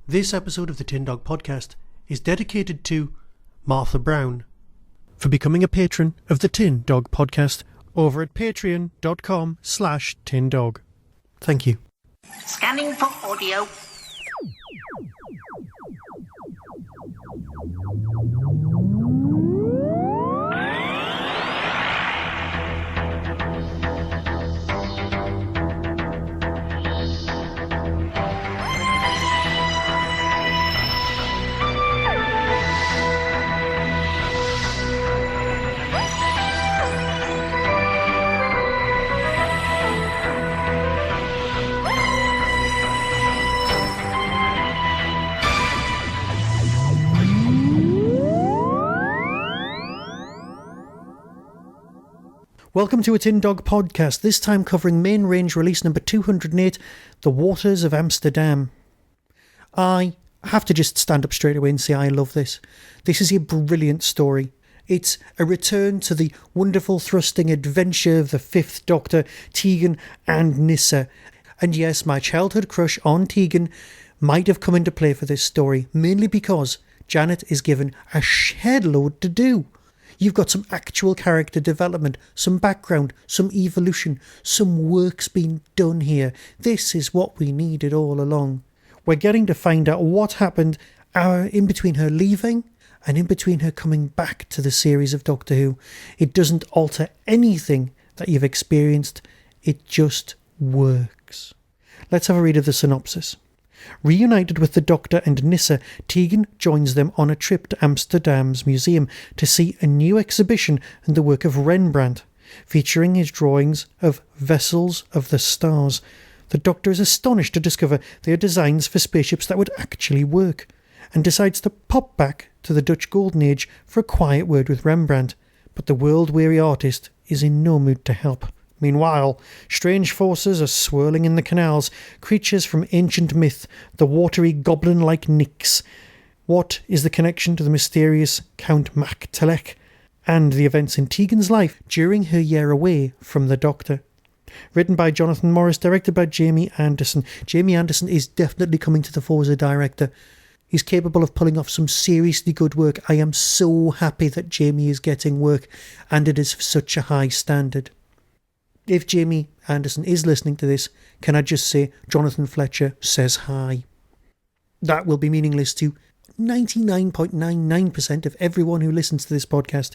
This episode of the Tin Dog Podcast is dedicated to Martha Brown for becoming a patron of the Tin Dog Podcast over at patreon.com/tindog. Thank you. Scanning for audio. Welcome to a Tin Dog Podcast, this time covering main range release number 208, The Waters of Amsterdam. I have to just stand up straight away and say I love this. This is a brilliant story. It's a return to the wonderful thrusting adventure of the Fifth Doctor, Tegan and Nyssa. And yes, my childhood crush on Tegan might have come into play for this story, mainly because Janet is given a shed load to do. You've got some actual character development, some background, some evolution, some work's been done here. This is what we needed all along. We're getting to find out what happened in between her leaving and in between her coming back to the series of Doctor Who. It doesn't alter anything that you've experienced. It just works. Let's have a read of the synopsis. Reunited with the Doctor and Nyssa, Tegan joins them on a trip to Amsterdam's museum to see a new exhibition and the work of Rembrandt, featuring his drawings of vessels of the stars. The Doctor is astonished to discover they are designs for spaceships that would actually work, and decides to pop back to the Dutch Golden Age for a quiet word with Rembrandt, but the world-weary artist is in no mood to help. Meanwhile, strange forces are swirling in the canals, creatures from ancient myth, the watery goblin-like Nyx. What is the connection to the mysterious Count Mactelek and the events in Tegan's life during her year away from the Doctor? Written by Jonathan Morris, directed by Jamie Anderson. Jamie Anderson is definitely coming to the fore as a director. He's capable of pulling off some seriously good work. I am so happy that Jamie is getting work, and it is of such a high standard. If Jamie Anderson is listening to this, can I just say Jonathan Fletcher says hi? That will be meaningless to 99.99% of everyone who listens to this podcast,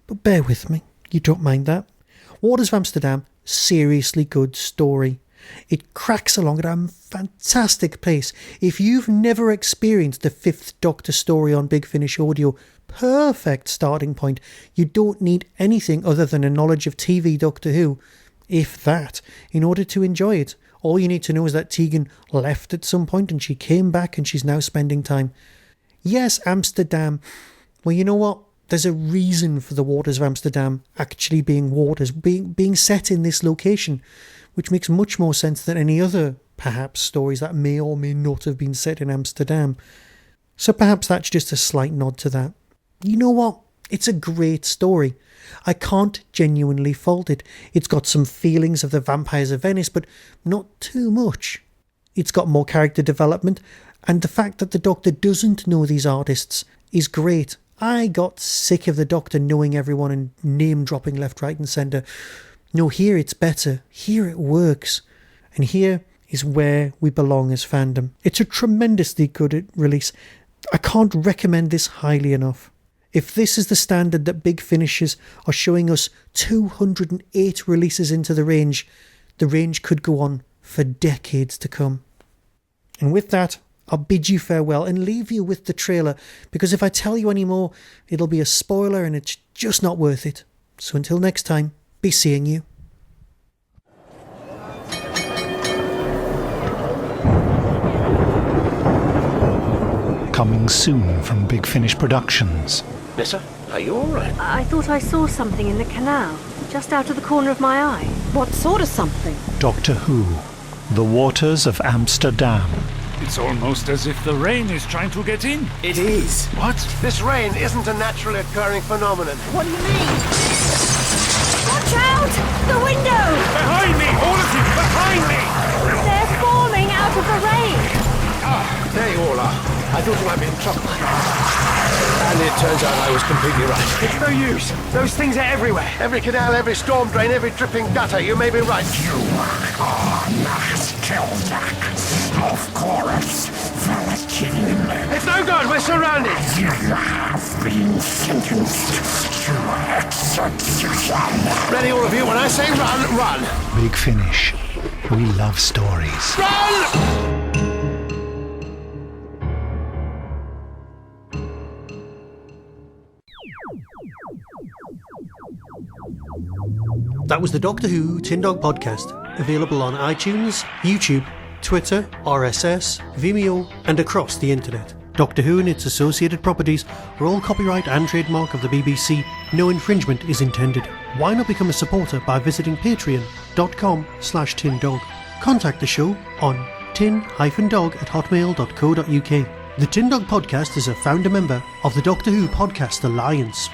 but bear with me, you don't mind that. Waters of Amsterdam, seriously good story. It cracks along at a fantastic pace. If you've never experienced the Fifth Doctor story on Big Finish Audio, perfect starting point. You don't need anything other than a knowledge of TV Doctor Who, if that, in order to enjoy it. All you need to know is that Tegan left at some point and she came back and she's now spending time. Yes, Amsterdam. Well, you know what? There's a reason for the Waters of Amsterdam actually being waters, being set in this location, which makes much more sense than any other, perhaps, stories that may or may not have been set in Amsterdam. So perhaps that's just a slight nod to that. You know what? It's a great story. I can't genuinely fault it. It's got some feelings of the Vampires of Venice, but not too much. It's got more character development, and the fact that the Doctor doesn't know these artists is great. I got sick of the Doctor knowing everyone and name-dropping left, right and centre. No, here it's better. Here it works. And here is where we belong as fandom. It's a tremendously good release. I can't recommend this highly enough. If this is the standard that Big Finishes are showing us 208 releases into the range could go on for decades to come. And with that, I'll bid you farewell and leave you with the trailer, because if I tell you any more, it'll be a spoiler and it's just not worth it. So until next time, be seeing you. Coming soon from Big Finish Productions. Nyssa, are you all right? I thought I saw something in the canal, just out of the corner of my eye. What sort of something? Doctor Who, The Waters of Amsterdam. It's almost as if the rain is trying to get in. It is. What? This rain isn't a naturally occurring phenomenon. What do you mean? Watch out! The window! Behind me! All of you! Behind me! They're falling out of the rain! There you all are. thought you might be in trouble. And it turns out I was completely right. It's no use. Those things are everywhere. Every canal, every storm drain, every dripping gutter, you may be right. You are Max Tildak, of course, Valentine. It's no good, we're surrounded. You have been sentenced to execution. Ready, all of you, when I say run, run. Big Finish. We love stories. Run! That was the Doctor Who Tin Dog Podcast, available on iTunes, YouTube, Twitter, RSS, Vimeo, and across the internet. Doctor Who and its associated properties are all copyright and trademark of the BBC. No infringement is intended. Why not become a supporter by visiting patreon.com/tindog. Contact the show on tin-dog@hotmail.co.uk. The Tin Dog Podcast is a founder member of the Doctor Who Podcast Alliance.